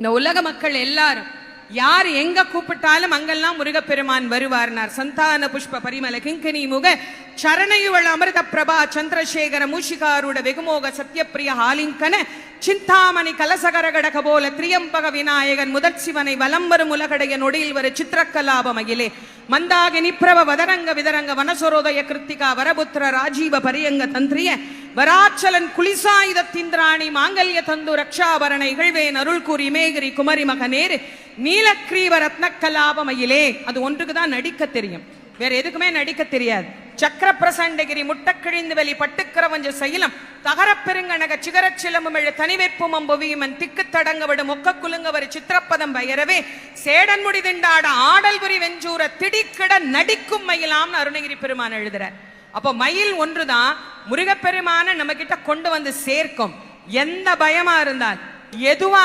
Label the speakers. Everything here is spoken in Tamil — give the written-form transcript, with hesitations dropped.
Speaker 1: இந்த உலக மக்கள் எல்லாரும் யார் எங்க கூப்பிட்டாலும் அங்கெல்லாம் முருகப்பெருமான் வருவார்னார். சந்தான புஷ்ப பரிமல கிங்கனி முக சரணையுவள் அமிர்த பிரபா சந்திரசேகர மூஷிகாருட வெகுமோக சத்யப்பிரிய ஹாலிங்கன சிந்தாமணி கலசகரகடக போல திரியம்பக விநாயகன் முதற் சிவனை வலம் வரும் உலகடைய நொடியில் வரு சித்திரக்கலாப மகிலே மந்தாகி நிப்ரவ வதரங்க விதரங்க வனசரோதய கிருத்திகா வரபுத்திர ராஜீவ பரியங்க தந்திரிய வராச்சலன் குலிசாயுதத்திந்திராணி மாங்கல்ய தந்து ரக்ஷாபரண இகழ்வேன் அருள் கூறி மேகிரி குமரி மகனேரு நீலக்ரீவ ரத்னக்கலாப மயிலே. அது ஒன்றுக்கு தான் நடிக்க தெரியும், வேற எதுக்குமே நடிக்க தெரியாது. சக்கர பிரசண்டகிரி முட்டக்கிழிந்து வெளி பட்டுக்கிறவஞ்ச சைலம் தகரப்பெருங்கனக சிகரச் சிலம்புமெழு தனிவேற்பும் அம்புவியுமன் திக்கு தடங்க விடும் மொக்க குலுங்கவர் சித்திரப்பதம் பயரவே சேடன் முடிதிண்டாட ஆடல் புரி வெஞ்சூர திடிக்கிட நடிக்கும் மயிலாம்னு அருணகிரி பெருமான் எழுதுறார். அப்போ மயில் ஒன்றுதான் முருகப்பெருமான நம்ம கிட்ட கொண்டு வந்து சேர்க்கும். எந்த பயமா இருந்தால் எதுவா